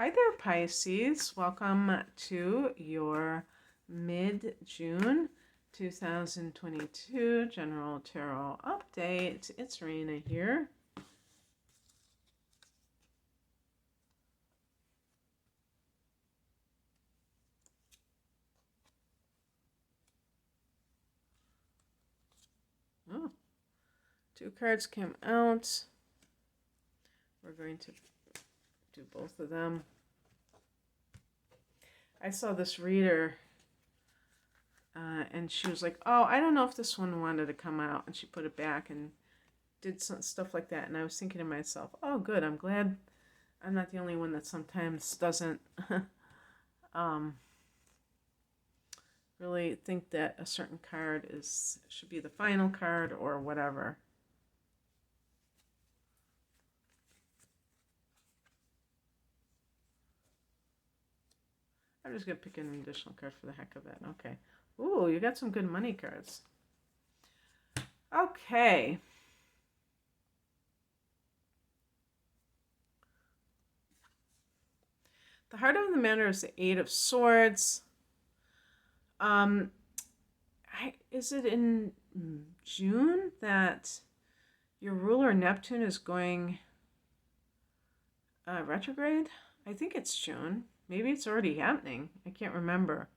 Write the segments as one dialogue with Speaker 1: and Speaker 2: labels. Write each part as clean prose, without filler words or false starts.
Speaker 1: Hi there, Pisces. Welcome to your mid-June 2022 General Tarot Update. It's Rena here. Oh, two cards came out. We're going to do both of them. I saw this reader and she was like, oh, I don't know if this one wanted to come out. And she put it back and did some stuff like that. And I was thinking to myself, oh, good. I'm glad I'm not the only one that sometimes doesn't really think that a certain card should be the final card or whatever. I'm just going to pick an additional card for the heck of it. Okay. Ooh, you got some good money cards. Okay. The heart of the matter is the Eight of Swords. Is it in June that your ruler Neptune is going retrograde? I think it's June. Maybe it's already happening. I can't remember.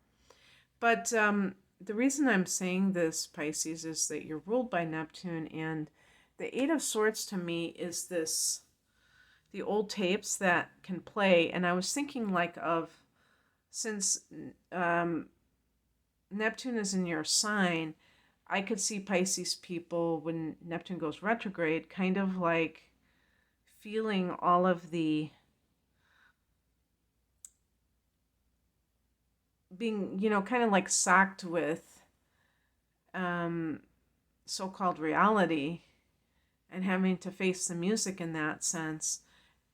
Speaker 1: But the reason I'm saying this, Pisces, is that you're ruled by Neptune, and the Eight of Swords to me is the old tapes that can play. And I was thinking since Neptune is in your sign, I could see Pisces people when Neptune goes retrograde kind of like feeling all of the being, kind of like socked with so-called reality and having to face the music in that sense,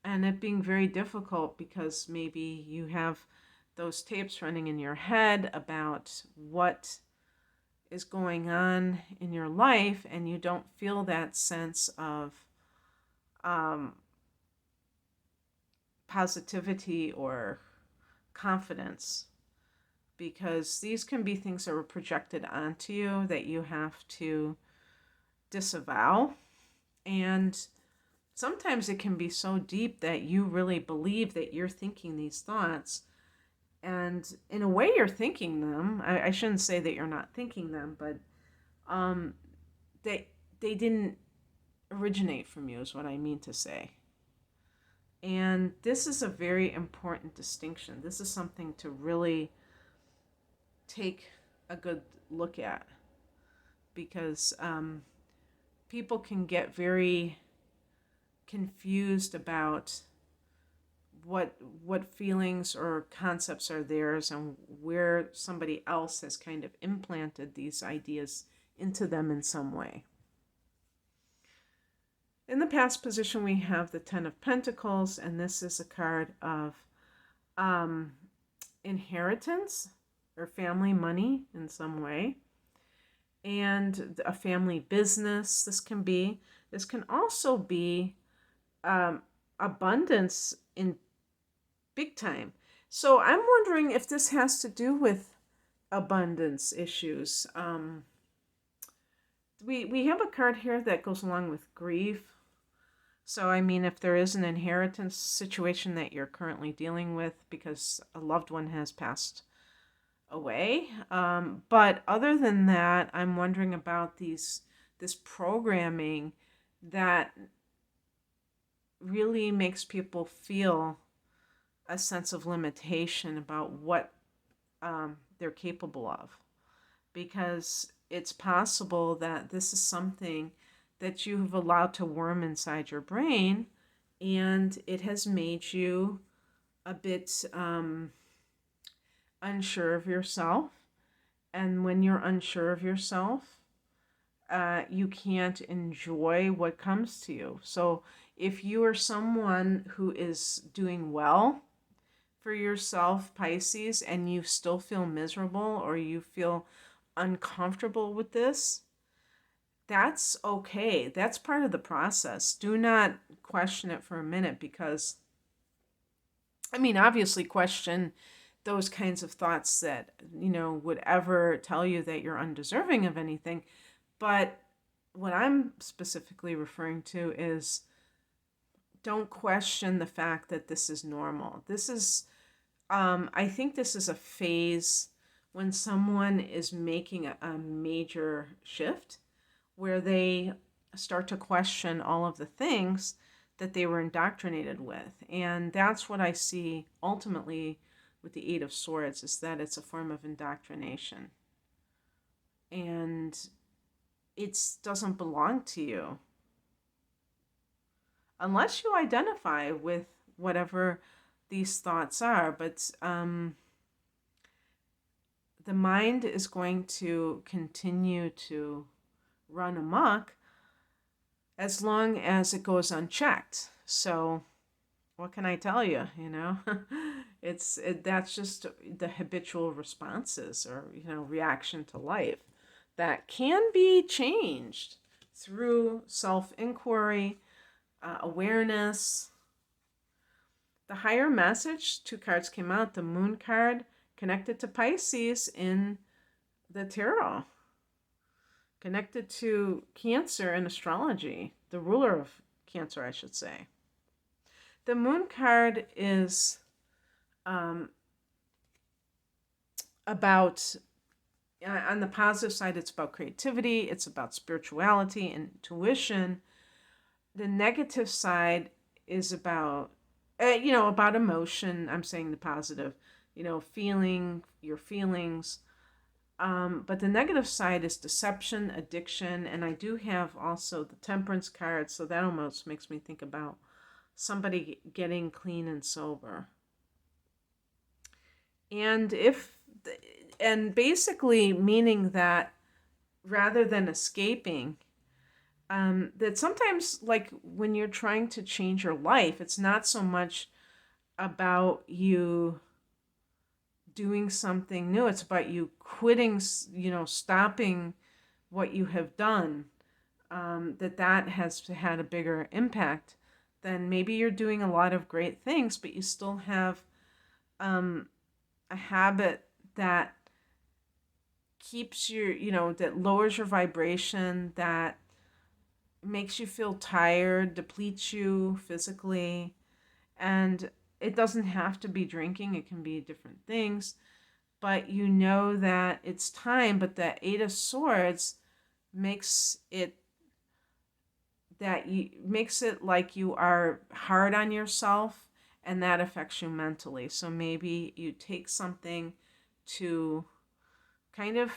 Speaker 1: and it being very difficult because maybe you have those tapes running in your head about what is going on in your life, and you don't feel that sense of positivity or confidence, because these can be things that were projected onto you that you have to disavow. And sometimes it can be so deep that you really believe that you're thinking these thoughts. And in a way, you're thinking them. I shouldn't say that you're not thinking them, but they didn't originate from you, is what I mean to say. And this is a very important distinction. This is something to really take a good look at, because people can get very confused about what feelings or concepts are theirs and where somebody else has kind of implanted these ideas into them in some way. In the past position, we have the Ten of Pentacles, and this is a card of inheritance or family money in some way, and a family business. This can also be abundance in big time. So I'm wondering if this has to do with abundance issues. We have a card here that goes along with grief. So, I mean, if there is an inheritance situation that you're currently dealing with because a loved one has passed away. But other than that, I'm wondering about this programming that really makes people feel a sense of limitation about what they're capable of. Because it's possible that this is something that you've allowed to worm inside your brain, and it has made you a bit unsure of yourself. And when you're unsure of yourself, you can't enjoy what comes to you. So if you are someone who is doing well for yourself, Pisces, and you still feel miserable or you feel uncomfortable with this, that's okay. That's part of the process. Do not question it for a minute, because I mean, obviously, question those kinds of thoughts that, would ever tell you that you're undeserving of anything. But what I'm specifically referring to is don't question the fact that this is normal. I think this is a phase when someone is making a major shift where they start to question all of the things that they were indoctrinated with. And that's what I see ultimately with the Eight of Swords, is that it's a form of indoctrination. And it doesn't belong to you unless you identify with whatever these thoughts are. But the mind is going to continue to run amok as long as it goes unchecked. So what can I tell you? That's just the habitual responses, or reaction to life, that can be changed through self-inquiry, awareness. The higher message, 2 cards came out. The Moon card connected to Pisces in the tarot, connected to Cancer in astrology, the ruler of Cancer, I should say. The Moon card is about, on the positive side, it's about creativity, it's about spirituality and intuition. The negative side is about, about emotion. I'm saying the positive, feeling your feelings. But the negative side is deception, addiction, and I do have also the Temperance card, so that almost makes me think about somebody getting clean and sober. And basically meaning that rather than escaping, that sometimes, like when you're trying to change your life, it's not so much about you doing something new. It's about you quitting, stopping what you have done. That has had a bigger impact than maybe you're doing a lot of great things, but you still have a habit that keeps that lowers your vibration, that makes you feel tired, depletes you physically. And it doesn't have to be drinking, it can be different things. But that it's time. But the Eight of Swords makes it like you are hard on yourself, and that affects you mentally. So maybe you take something to kind of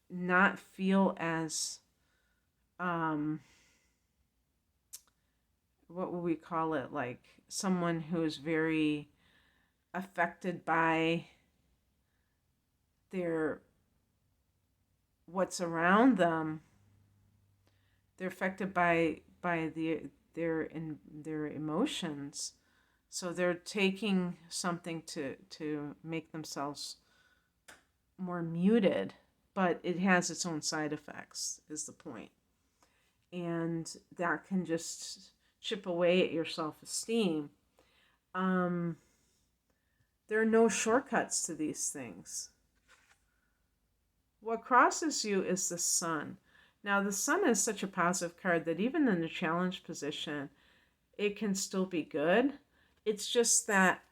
Speaker 1: not feel as what would we call it, like someone who's very affected by what's around them. They're affected by their emotions, so they're taking something to make themselves more muted, but it has its own side effects, is the point. And that can just chip away at your self-esteem. There are no shortcuts to these things. What crosses you is the Sun. Now, the Sun is such a positive card that even in the challenge position, it can still be good. It's just that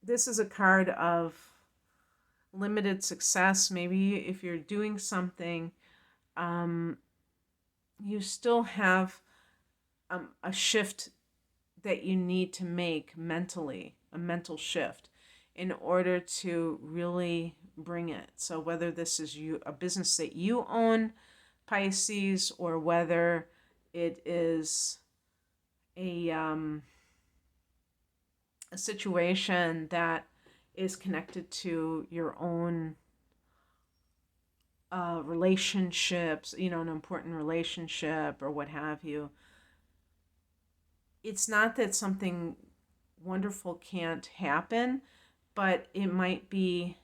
Speaker 1: this is a card of limited success. Maybe if you're doing something, you still have a shift that you need to make mentally, a mental shift, in order to really bring it. So whether this is a business that you own, Pisces, or whether it is a situation that is connected to your own relationships, an important relationship or what have you. It's not that something wonderful can't happen, but it might be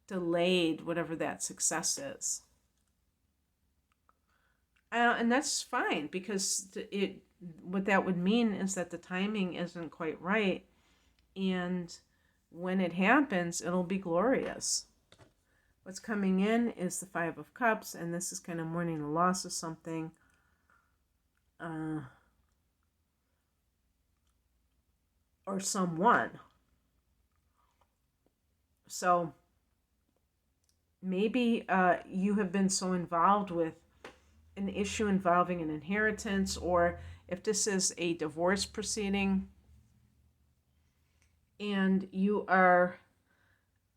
Speaker 1: delayed, whatever that success is. And that's fine, because what that would mean is that the timing isn't quite right, and when it happens, it'll be glorious. What's coming in is the Five of Cups, and this is kind of mourning the loss of something. Or someone. So maybe you have been so involved with an issue involving an inheritance, or if this is a divorce proceeding and you are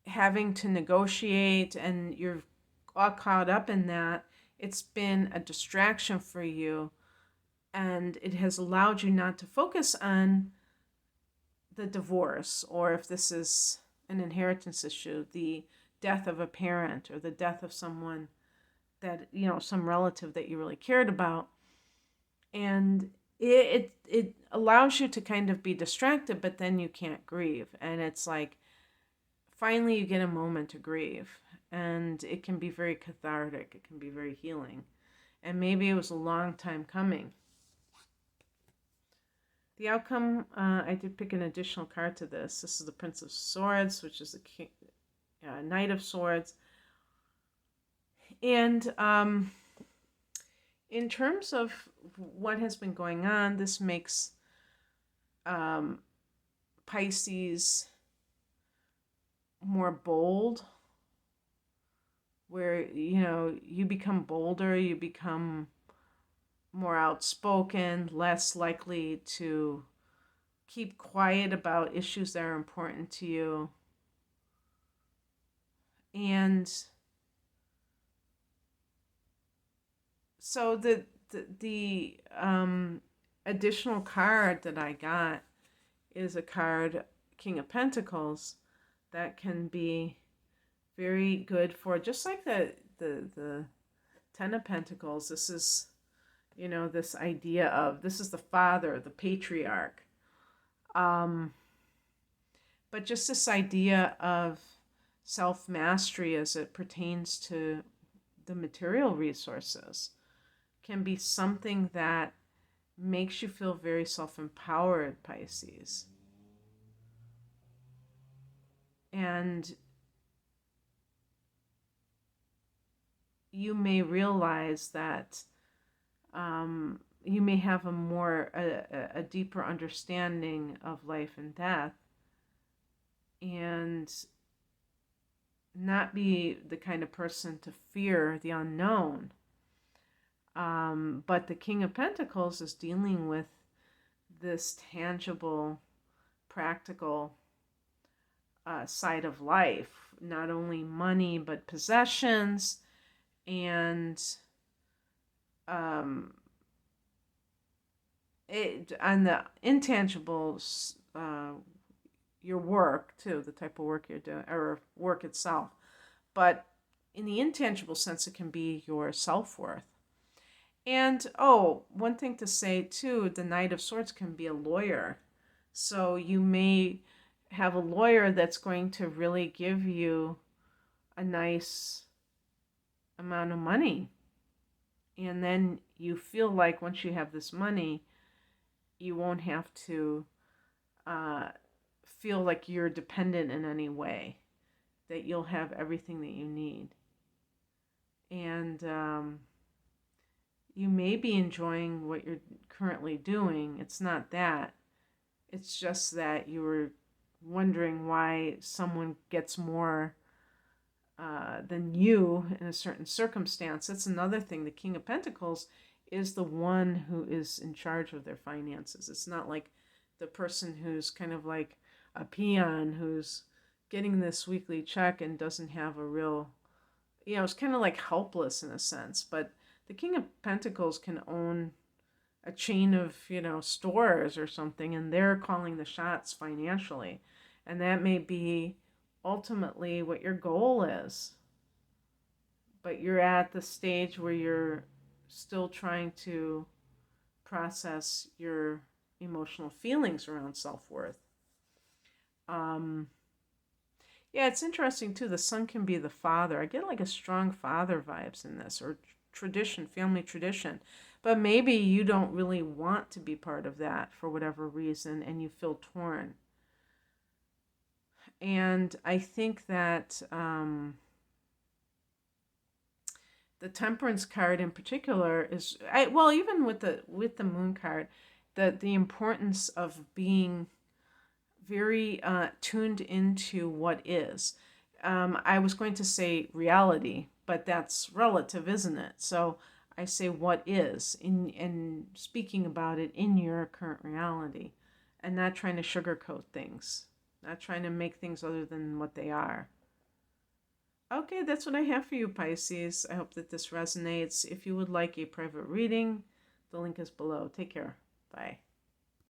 Speaker 1: having to negotiate and you're all caught up in that, it's been a distraction for you, and it has allowed you not to focus on the divorce, or if this is an inheritance issue, the death of a parent or the death of someone that, some relative that you really cared about. And it allows you to kind of be distracted, but then you can't grieve. And it's like, finally you get a moment to grieve. And it can be very cathartic. It can be very healing. And maybe it was a long time coming. The outcome, I did pick an additional card to this. This is the Prince of Swords, which is the Knight of Swords. And in terms of what has been going on, this makes Pisces more bold, where, you become bolder, you become more outspoken, less likely to keep quiet about issues that are important to you. And so the additional card that I got is a card, King of Pentacles, that can be very good for, just like the Ten of Pentacles. This is, this idea of, this is the father, the patriarch. But just this idea of self-mastery as it pertains to the material resources can be something that makes you feel very self-empowered, Pisces. And you may realize that you may have a deeper understanding of life and death, and not be the kind of person to fear the unknown. But the King of Pentacles is dealing with this tangible, practical side of life, not only money, but possessions, and on the intangibles, your work too, the type of work you're doing, or work itself. But in the intangible sense, it can be your self-worth. And one thing to say too, the Knight of Swords can be a lawyer. So you may have a lawyer that's going to really give you a nice amount of money. And then you feel like once you have this money, you won't have to feel like you're dependent in any way, that you'll have everything that you need. And you may be enjoying what you're currently doing. It's not that. It's just that you were wondering why someone gets more than you in a certain circumstance. That's another thing. The King of Pentacles is the one who is in charge of their finances. It's not like the person who's kind of like a peon who's getting this weekly check and doesn't have a real, it's kind of like helpless in a sense. But the King of Pentacles can own a chain of, stores or something, and they're calling the shots financially. And that may be ultimately what your goal is. But you're at the stage where you're still trying to process your emotional feelings around self-worth. Yeah, it's interesting too. The sun can be the father. I get like a strong father vibes in this, or tradition, family tradition. But maybe you don't really want to be part of that for whatever reason, and you feel torn. And I think that the Temperance card in particular is, well, even with the Moon card, the importance of being very tuned into what is. I was going to say reality, but that's relative, isn't it? So I say what is, in speaking about it in your current reality, and not trying to sugarcoat things, not trying to make things other than what they are. Okay, that's what I have for you, Pisces. I hope that this resonates. If you would like a private reading, the link is below. Take care. Bye.